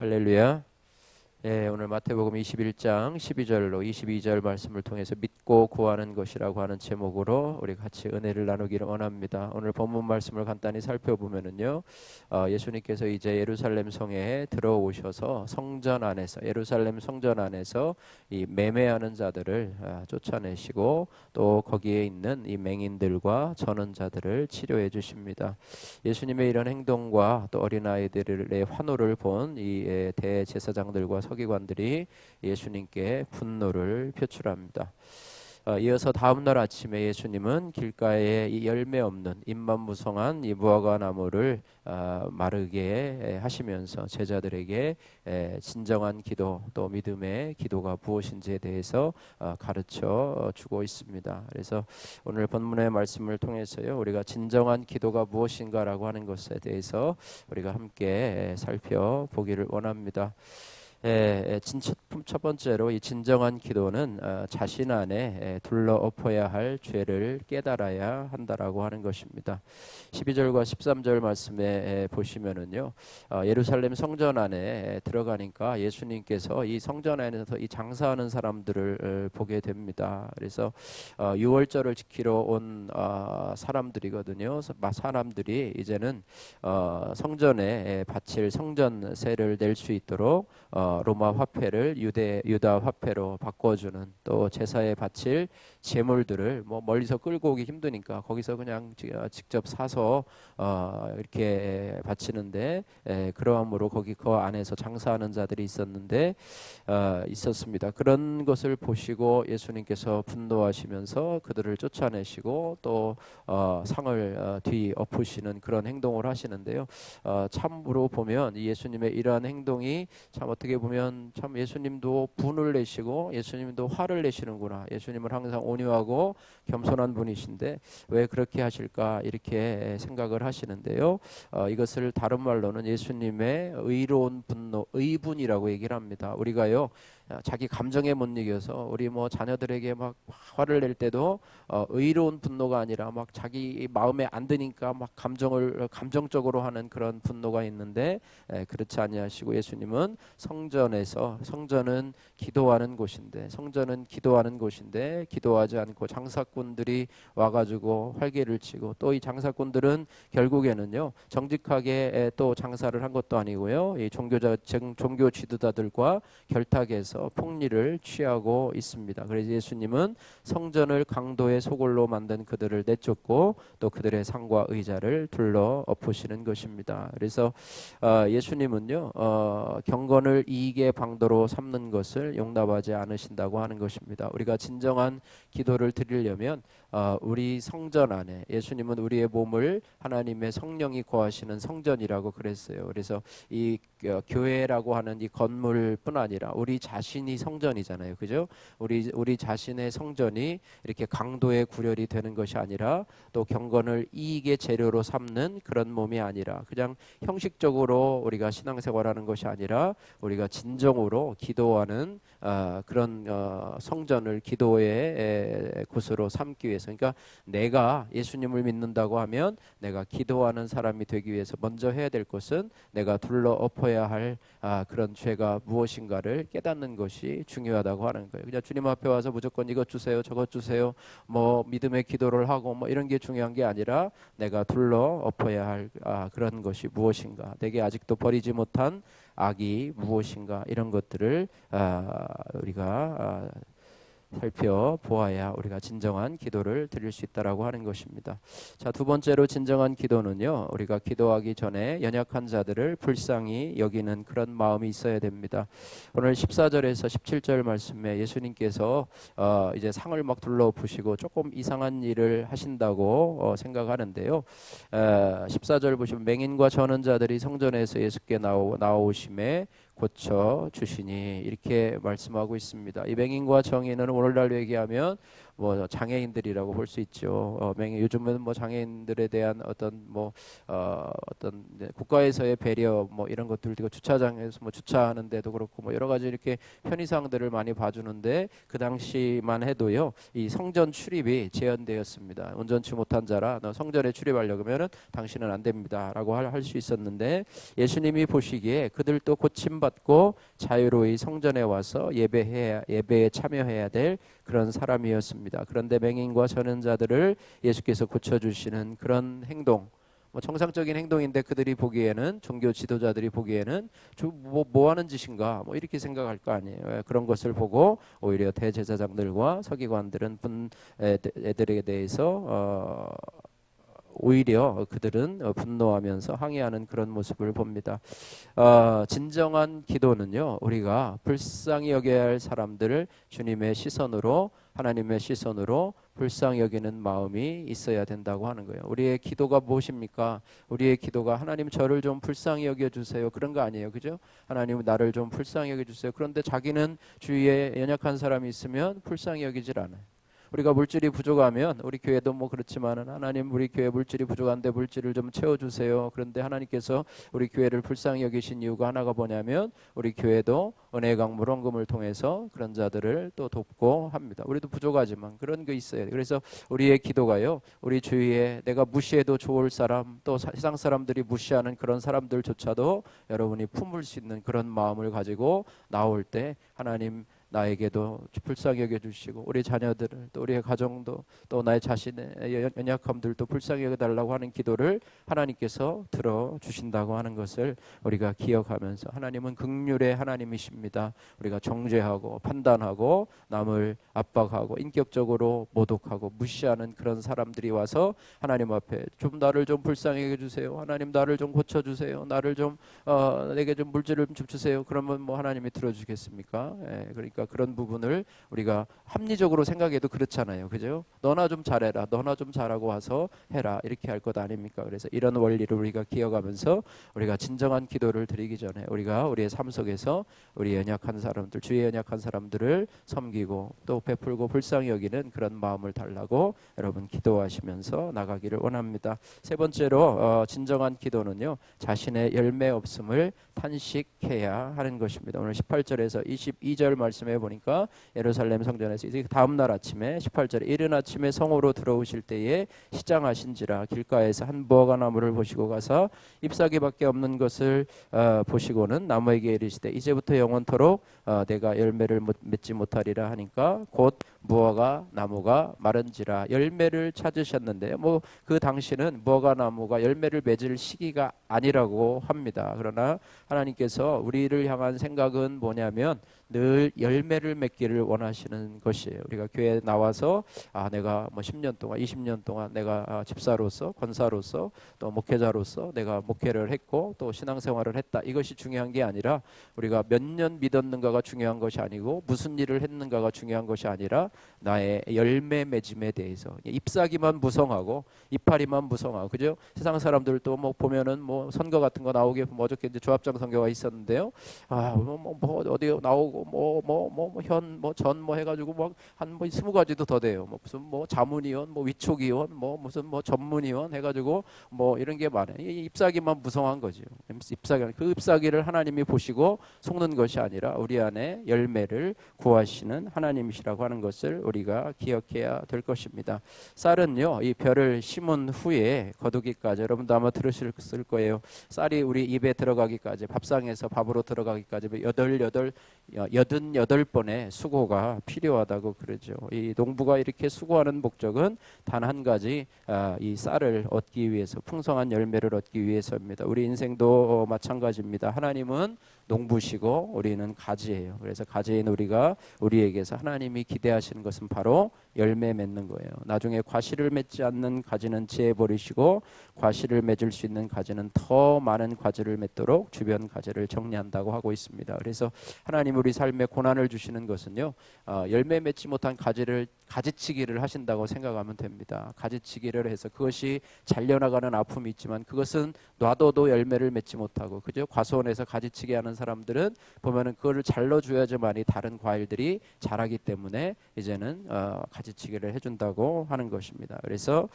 할렐루야. 오늘 마태복음 21장 12절로 22절 말씀을 통해서 믿고 구하는 것이라고 하는 제목으로 우리 같이 은혜를 나누기를 원합니다. 오늘 본문 말씀을 간단히 살펴보면은요, 예수님께서 이제 예루살렘 성에 들어오셔서 성전 안에서 예루살렘 성전 안에서 이 매매하는 자들을 쫓아내시고 또 거기에 있는 이 맹인들과 전원자들을 치료해 주십니다. 예수님의 이런 행동과 또 어린아이들의 환호를 본 이 대제사장들과 서기관들이 예수님께 분노를 표출합니다. 이어서 다음 날 아침에 예수님은 길가에 이 열매 없는 잎만 무성한 이 무화과 나무를 마르게 하시면서 제자들에게 진정한 기도 또 믿음의 기도가 무엇인지에 대해서 가르쳐 주고 있습니다. 그래서 오늘 본문의 말씀을 통해서요, 우리가 진정한 기도가 무엇인가라고 하는 것에 대해서 우리가 함께 살펴보기를 원합니다. 첫 번째로 이 진정한 기도는 자신 안에 둘러 엎어야 할 죄를 깨달아야 한다라고 하는 것입니다. 12절과 13절 말씀에 보시면은요, 예루살렘 성전 안에 들어가니까 예수님께서 이 성전 안에서 이 장사하는 사람들을 보게 됩니다. 그래서 유월절을 지키러 온 사람들이거든요. 사람들이 이제는 성전에 바칠 성전세를 낼 수 있도록 로마 화폐를 유다 화폐로 바꿔주는, 또 제사에 바칠 제물들을 뭐 멀리서 끌고 오기 힘드니까 거기서 그냥 직접 사서 이렇게 바치는데, 그러함으로 거기 그 안에서 장사하는 자들이 있었습니다. 그런 것을 보시고 예수님께서 분노하시면서 그들을 쫓아내시고 또 상을 뒤엎으시는 그런 행동을 하시는데요. 참으로 보면 예수님의 이러한 행동이 참 어떻게 보면 참 예수님도 분을 내시고 예수님도 화를 내시는구나. 예수님은 항상 온유하고 겸손한 분이신데 왜 그렇게 하실까 이렇게 생각을 하시는데요. 이것을 다른 말로는 예수님의 의로운 분노, 의분이라고 얘기를 합니다. 우리가요, 자기 감정에 못 이겨서 우리 뭐 자녀들에게 막 화를 낼 때도 의로운 분노가 아니라 막 자기 마음에 안 드니까 막 감정적으로 하는 그런 분노가 있는데, 그렇지 아니하시고 예수님은 성전은 기도하는 곳인데 기도하지 않고 장사꾼들이 와가지고 활개를 치고, 또 이 장사꾼들은 결국에는요 정직하게 또 장사를 한 것도 아니고요, 이 종교 지도자들과 결탁해서 폭리를 취하고 있습니다. 그래서 예수님은 성전을 강도의 소굴로 만든 그들을 내쫓고 또 그들의 상과 의자를 둘러 엎으시는 것입니다. 그래서 예수님은요, 경건을 이익의 방도로 삼는 것을 용납하지 않으신다고 하는 것입니다. 우리가 진정한 기도를 드리려면 우리 성전 안에, 예수님은 우리의 몸을 하나님의 성령이 거하시는 성전이라고 그랬어요. 그래서 이 교회라고 하는 이 건물뿐 아니라 우리 자신이 성전이잖아요, 그죠? 우리 자신의 성전이 이렇게 강도의 구렬이 되는 것이 아니라, 또 경건을 이익의 재료로 삼는 그런 몸이 아니라 그냥 형식적으로 우리가 신앙생활하는 것이 아니라 우리가 진정으로 기도하는 그런 성전을 기도의 곳으로 삼기 위해서, 그러니까 내가 예수님을 믿는다고 하면 내가 기도하는 사람이 되기 위해서 먼저 해야 될 것은 내가 둘러 엎어야 할 그런 죄가 무엇인가를 깨닫는 것이 중요하다고 하는 거예요. 그냥 주님 앞에 와서 무조건 이것 주세요 저것 주세요 뭐 믿음의 기도를 하고 뭐 이런 게 중요한 게 아니라, 내가 둘러 엎어야 할 그런 것이 무엇인가, 내게 아직도 버리지 못한 악이 무엇인가, 이런 것들을 우리가 살펴보아야 우리가 진정한 기도를 드릴 수 있다라고 하는 것입니다. 자, 두 번째로 진정한 기도는요, 우리가 기도하기 전에 연약한 자들을 불쌍히 여기는 그런 마음이 있어야 됩니다. 오늘 14절에서 17절 말씀에 예수님께서 이제 상을 막 둘러부시고 조금 이상한 일을 하신다고 생각하는데요. 14절 보시면 맹인과 저는 자들이 성전에서 예수께 나오심에 고쳐 주시니, 이렇게 말씀하고 있습니다. 이 맹인과 정인은 오늘날로 얘기하면 뭐 장애인들이라고 볼 수 있죠. 요즘은 뭐 장애인들에 대한 어떤 뭐 어떤 국가에서의 배려 뭐 이런 것들도 주차장에서 뭐 주차하는데도 그렇고 뭐 여러 가지 이렇게 편의사항들을 많이 봐주는데 그 당시만 해도요 이 성전 출입이 제한되었습니다. 운전치 못한 자라 너 성전에 출입하려면은 당신은 안 됩니다라고 할 수 있었는데 예수님이 보시기에 그들도 고침받고 자유로이 성전에 와서 예배에 참여해야 될 그런 사람이었습니다. 그런데 맹인과 전염자들을 예수께서 고쳐주시는 그런 행동, 뭐 정상적인 행동인데 그들이 보기에는 종교 지도자들이 보기에는 뭐 하는 짓인가 뭐 이렇게 생각할 거 아니에요. 그런 것을 보고 오히려 대제사장들과 서기관들은 애들에 대해서 오히려 그들은 분노하면서 항의하는 그런 모습을 봅니다. 진정한 기도는요, 우리가 불쌍히 여겨야 할 사람들을 주님의 시선으로, 하나님의 시선으로 불쌍히 여기는 마음이 있어야 된다고 하는 거예요. 우리의 기도가 무엇입니까? 우리의 기도가 하나님 저를 좀 불쌍히 여겨주세요. 그런 거 아니에요. 그죠? 하나님 나를 좀 불쌍히 여겨주세요. 그런데 자기는 주위에 연약한 사람이 있으면 불쌍히 여기질 않아요. 우리가 물질이 부족하면 우리 교회도 뭐 그렇지만은 하나님 우리 교회 물질이 부족한데 물질을 좀 채워주세요. 그런데 하나님께서 우리 교회를 불쌍히 여기신 이유가 하나가 뭐냐면 우리 교회도 은혜의 강물 헌금을 통해서 그런 자들을 또 돕고 합니다. 우리도 부족하지만 그런 게 있어요. 그래서 우리의 기도가요 우리 주위에 내가 무시해도 좋을 사람 또 세상 사람들이 무시하는 그런 사람들조차도 여러분이 품을 수 있는 그런 마음을 가지고 나올 때 하나님 나에게도 불쌍히 여겨주시고 우리 자녀들을 또 우리의 가정도 또 나의 자신의 연약함들도 불쌍히 여겨달라고 하는 기도를 하나님께서 들어주신다고 하는 것을 우리가 기억하면서 하나님은 긍휼의 하나님이십니다. 우리가 정죄하고 판단하고 남을 압박하고 인격적으로 모독하고 무시하는 그런 사람들이 와서 하나님 앞에 좀 나를 좀 불쌍히 여겨주세요. 하나님 나를 좀 고쳐주세요. 나를 좀 내게 좀 물질을 좀 주세요. 그러면 뭐 하나님이 들어주겠습니까? 그러니까 그런 부분을 우리가 합리적으로 생각해도 그렇잖아요. 그죠? 너나 좀 잘해라. 너나 좀 잘하고 와서 해라. 이렇게 할 것 아닙니까? 그래서 이런 원리를 우리가 기억하면서 우리가 진정한 기도를 드리기 전에 우리가 우리의 삶 속에서 우리 연약한 사람들, 주위의 연약한 사람들을 섬기고 또 베풀고 불쌍히 여기는 그런 마음을 달라고 여러분 기도하시면서 나가기를 원합니다. 세 번째로 진정한 기도는요. 자신의 열매 없음을 탄식해야 하는 것입니다. 오늘 18절에서 22절 말씀에 보니까 예루살렘 성전에서 이제 다음 날 아침에 18절에 이른 아침에 성으로 들어오실 때에 시장하신지라 길가에서 한 무화과 나무를 보시고 가서 잎사귀밖에 없는 것을 보시고는 나무에게 이르시되 이제부터 영원토록 내가 열매를 맺지 못하리라 하니까 곧 무화과 나무가 마른지라 열매를 찾으셨는데요. 뭐 그 당시는 무화과 나무가 열매를 맺을 시기가 아니라고 합니다. 그러나 하나님께서 우리를 향한 생각은 뭐냐면 늘 열매를 맺기를 원하시는 것이에요. 우리가 교회에 나와서 내가 뭐 10년 동안 20년 동안 내가 집사로서 권사로서 또 목회자로서 내가 목회를 했고 또 신앙생활을 했다. 이것이 중요한 게 아니라 우리가 몇 년 믿었는가가 중요한 것이 아니고 무슨 일을 했는가가 중요한 것이 아니라 나의 열매 맺음에 대해서 잎사귀만 무성하고 이파리만 무성하고 그죠? 세상 사람들도 뭐 보면은 뭐 선거 같은 거 나오게 뭐 어저께 이제 조합장 선거가 있었는데요. 뭐 어디 나오고 전 해가지고 뭐 한 뭐 20가지도 더 돼요. 뭐 무슨 뭐 자문위원, 뭐 위촉위원, 뭐 무슨 뭐 전문위원 해가지고 뭐 이런 게 많아요. 이 잎사귀만 무성한 거죠. 그 잎사귀를 하나님이 보시고 속는 것이 아니라 우리 안에 열매를 구하시는 하나님이시라고 하는 것을 우리가 기억해야 될 것입니다. 쌀은요, 이 벼를 심은 후에 거두기까지 여러분도 아마 들으실 거예요. 쌀이 우리 입에 들어가기까지 밥상에서 밥으로 들어가기까지 88번의 수고가 필요하다고 그러죠. 이 농부가 이렇게 수고하는 목적은 단 한 가지 이 쌀을 얻기 위해서 풍성한 열매를 얻기 위해서입니다. 우리 인생도 마찬가지입니다. 하나님은 농부시고 우리는 가지예요. 그래서 가지인 우리가 우리에게서 하나님이 기대하시는 것은 바로 열매 맺는 거예요. 나중에 과실을 맺지 않는 가지는 재해 버리시고 과실을 맺을 수 있는 가지는 더 많은 과지를 맺도록 주변 가지를 정리한다고 하고 있습니다. 그래서 하나님 우리 삶에 고난을 주시는 것은요. 열매 맺지 못한 가지치기를 하신다고 생각하면 됩니다. 가지치기를 해서 그것이 잘려나가는 아픔이 있지만 그것은 놔둬도 열매를 맺지 못하고 그죠? 과수원에서 가지치기 하는 사람들은 보면은 그거를 잘 넣어줘야지만이 다른 과일들이 자라기 때문에 이제는 가지치기를 해준다고 하는 것입니다. 그래서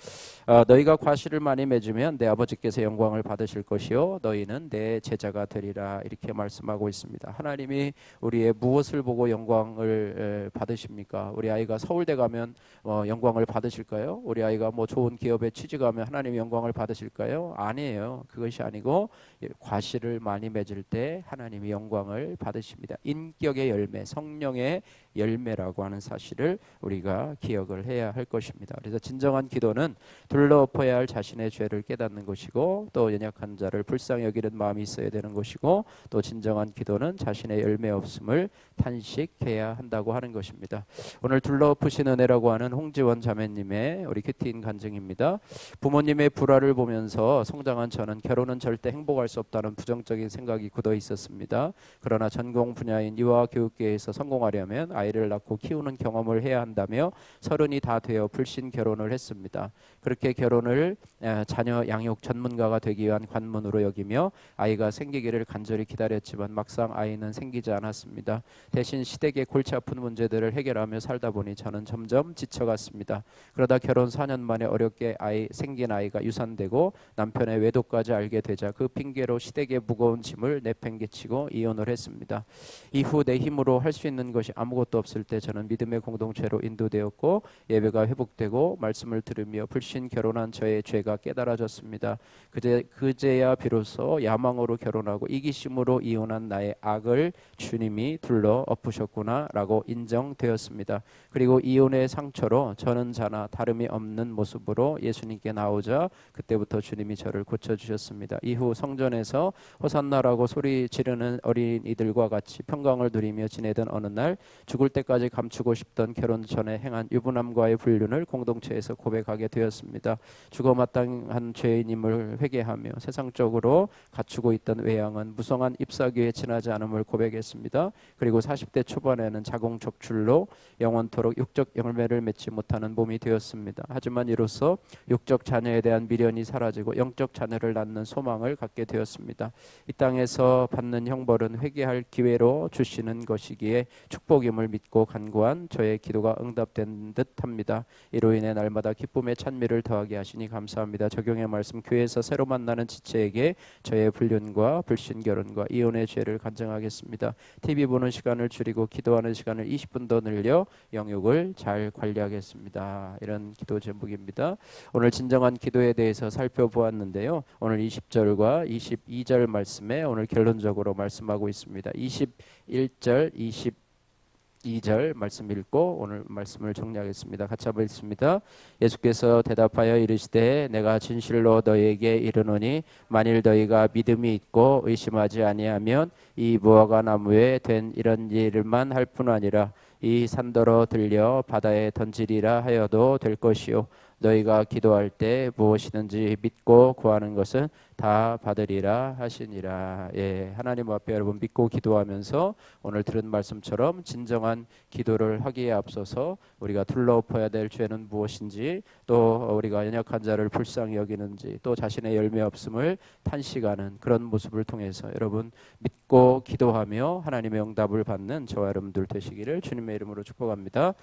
너희가 과실을 많이 맺으면 내 아버지께서 영광을 받으실 것이요 너희는 내 제자가 되리라 이렇게 말씀하고 있습니다. 하나님이 우리의 무엇을 보고 영광을 받으십니까? 우리 아이가 서울대 가면 영광을 받으실까요? 우리 아이가 뭐 좋은 기업에 취직하면 하나님이 영광을 받으실까요? 아니에요. 그것이 아니고 과실을 많이 맺을 때 하나님이 영광을 받으십니다. 인격의 열매, 성령의 열매라고 하는 사실을 우리가 기억을 해야 할 것입니다. 그래서 진정한 기도는 둘러엎어야 할 자신의 죄를 깨닫는 것이고 또 연약한 자를 불쌍히 여기는 마음이 있어야 되는 것이고 또 진정한 기도는 자신의 열매 없음을 탄식해야 한다고 하는 것입니다. 오늘 둘러엎으신 은혜라고 하는 홍지원 자매님의 우리 큐티인 간증입니다. 부모님의 불화를 보면서 성장한 저는 결혼은 절대 행복할 수 없다는 부정적인 생각이 굳어 있었습니다. 그러나 전공 분야인 유아교육계에서 성공하려면 아이를 낳고 키우는 경험을 해야 한다며 30이 다 되어 불신 결혼을 했습니다. 그렇게 결혼을 자녀 양육 전문가가 되기 위한 관문으로 여기며 아이가 생기기를 간절히 기다렸지만 막상 아이는 생기지 않았습니다. 대신 시댁의 골치 아픈 문제들을 해결하며 살다 보니 저는 점점 지쳐갔습니다. 그러다 결혼 4년 만에 어렵게 생긴 아이가 유산되고 남편의 외도까지 알게 되자 그 핑계로 시댁의 무거운 짐을 내팽개치고 이혼을 했습니다. 이후 내 힘으로 할 수 있는 것이 아무것도 없을 때 저는 믿음의 공동체로 인도되었고 예배가 회복되고 말씀을 들으며 불신 결혼한 저의 죄가 깨달아졌습니다. 그제야 비로소 야망으로 결혼하고 이기심으로 이혼한 나의 악을 주님이 둘러 엎으셨구나라고 인정되었습니다. 그리고 이혼의 상처로 저는 자나 다름이 없는 모습으로 예수님께 나오자 그때부터 주님이 저를 고쳐주셨습니다. 이후 성전에서 호산나라고 소리 지르는 어린이들과 같이 평강을 누리며 지내던 어느 날 죽을 때까지 감추고 싶던 결혼 전에 행한 유부남과의 불륜을 공동체에서 고백하게 되었습니다. 죽어 마땅한 죄인임을 회개하며 세상적으로 갖추고 있던 외양은 무성한 ip사귀에 지나지 않음을 고백했습니다. 그리고 40대 초반에는 자궁 적출로 영원토록 육적 열매를 맺지 못하는 몸이 되었습니다. 하지만 이로써 육적 자녀에 대한 미련이 사라지고 영적 자녀를 낳는 소망을 갖게 되었습니다. 이 땅에서 받는 형벌은 회개할 기회로 주시는 것이기에 축복임을 믿고 간구한 저의 기도가 응답된 듯합니다. 이로 인해 날마다 기쁨의 찬미를 더하게 하시니 감사합니다. 적용의 말씀, 교회에서 새로 만나는 지체에게 저의 불륜과 불신 결혼과 이혼의 죄를 간증하겠습니다. TV 보는 시간을 줄이고 기도하는 시간을 20분 더 늘려 영육을 잘 관리하겠습니다. 이런 기도 제목입니다. 오늘 진정한 기도에 대해서 살펴보았는데요. 오늘 20절과 22절 말씀에 오늘 결론적으로 말씀하고 있습니다. 21절, 22절 말씀 읽고 오늘 말씀을 정리하겠습니다. 같이 한번 읽습니다. 예수께서 대답하여 이르시되 내가 진실로 너희에게 이르노니 만일 너희가 믿음이 있고 의심하지 아니하면 이 무화과 나무에 된 이런 일만 할 뿐 아니라 이 산더러 들려 바다에 던지리라 하여도 될 것이요 너희가 기도할 때 무엇이든지 믿고 구하는 것은 다 받으리라 하시니라. 하나님 앞에 여러분 믿고 기도하면서 오늘 들은 말씀처럼 진정한 기도를 하기에 앞서서 우리가 둘러엎어야 될 죄는 무엇인지 또 우리가 연약한 자를 불쌍히 여기는지 또 자신의 열매 없음을 탄식하는 그런 모습을 통해서 여러분 믿고 기도하며 하나님의 응답을 받는 저와 여러분들 되시기를 주님의 이름으로 축복합니다.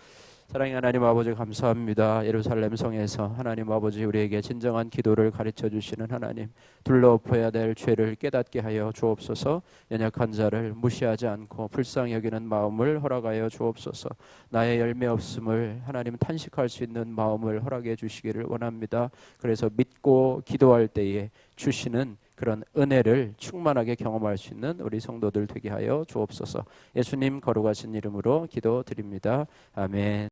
사랑의 하나님 아버지 감사합니다. 예루살렘 성에서 하나님 아버지 우리에게 진정한 기도를 가르쳐 주시는 하나님, 둘러엎어야 될 죄를 깨닫게 하여 주옵소서. 연약한 자를 무시하지 않고 불쌍히 여기는 마음을 허락하여 주옵소서. 나의 열매 없음을 하나님 탄식할 수 있는 마음을 허락해 주시기를 원합니다. 그래서 믿고 기도할 때에 주시는 그런 은혜를 충만하게 경험할 수 있는 우리 성도들 되게 하여 주옵소서. 예수님 거룩하신 이름으로 기도드립니다. 아멘.